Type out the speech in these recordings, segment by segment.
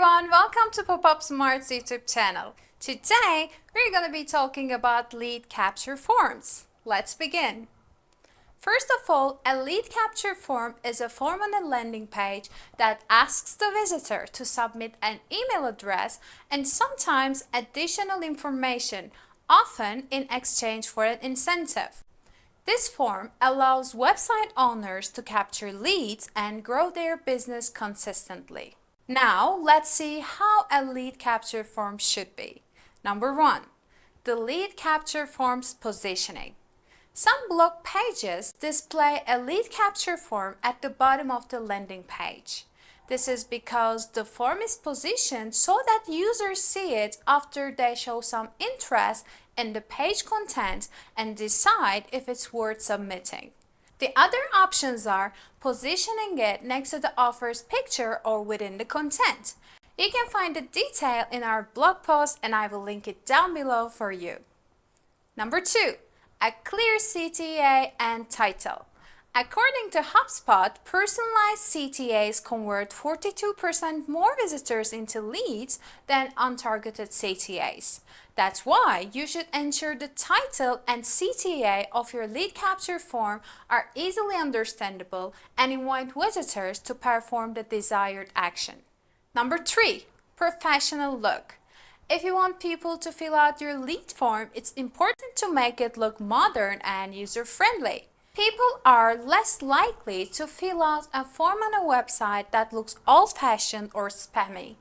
everyone, welcome to Pop-Up Smart's YouTube channel. Today, we're going to be talking about lead capture forms. Let's begin. First of all, a lead capture form is a form on a landing page that asks the visitor to submit an email address and sometimes additional information, often in exchange for an incentive. This form allows website owners to capture leads and grow their business consistently. Now, let's see how a lead capture form should be. Number 1. The lead capture form's positioning. Some blog pages display a lead capture form at the bottom of the landing page. This is because the form is positioned so that users see it after they show some interest in the page content and decide if it's worth submitting. The other options are positioning it next to the offer's picture or within the content. You can find the detail in our blog post and I will link it down below for you. Number 2. A clear CTA and title. According to HubSpot, personalized CTAs convert 42% more visitors into leads than untargeted CTAs. That's why you should ensure the title and CTA of your lead capture form are easily understandable and invite visitors to perform the desired action. Number 3. Professional look. If you want people to fill out your lead form, it's important to make it look modern and user-friendly. People are less likely to fill out a form on a website that looks old-fashioned or spammy.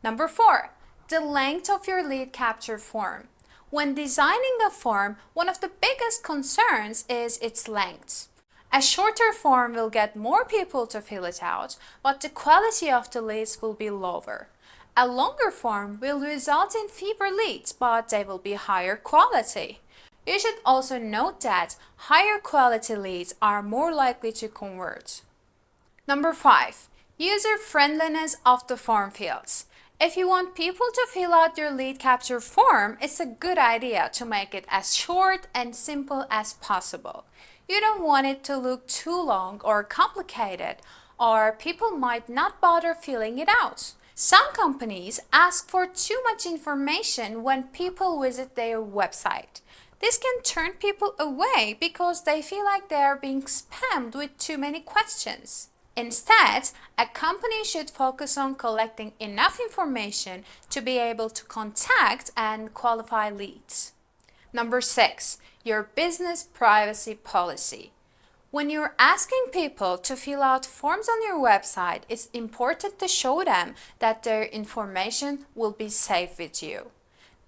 Number 4. The length of your lead capture form. When designing a form, one of the biggest concerns is its length. A shorter form will get more people to fill it out, but the quality of the leads will be lower. A longer form will result in fewer leads, but they will be higher quality. You should also note that higher quality leads are more likely to convert. Number 5. User friendliness of the form fields. If you want people to fill out your lead capture form, it's a good idea to make it as short and simple as possible. You don't want it to look too long or complicated, or people might not bother filling it out. Some companies ask for too much information when people visit their website. This can turn people away because they feel like they are being spammed with too many questions. Instead, a company should focus on collecting enough information to be able to contact and qualify leads. Number 6. Your business privacy policy. When you're asking people to fill out forms on your website, it's important to show them that their information will be safe with you.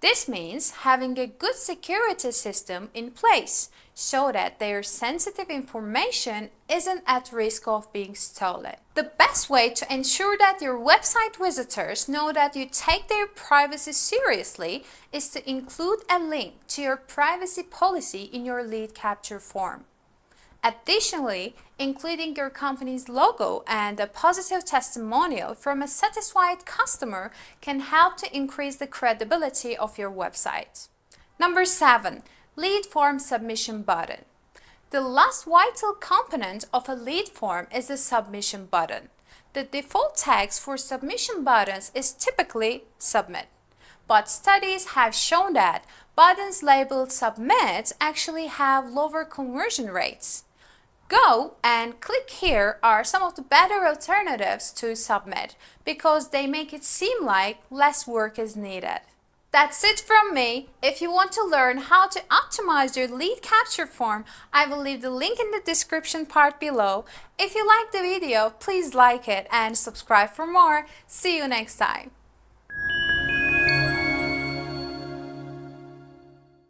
This means having a good security system in place so that their sensitive information isn't at risk of being stolen. The best way to ensure that your website visitors know that you take their privacy seriously is to include a link to your privacy policy in your lead capture form. Additionally, including your company's logo and a positive testimonial from a satisfied customer can help to increase the credibility of your website. Number 7. Lead form submission button. The last vital component of a lead form is the submission button. The default text for submission buttons is typically submit. But studies have shown that buttons labeled submit actually have lower conversion rates. Go and click here are some of the better alternatives to submit because they make it seem like less work is needed. That's it from me. If you want to learn how to optimize your lead capture form, I will leave the link in the description part below. If you liked the video, please like it and subscribe for more. See you next time.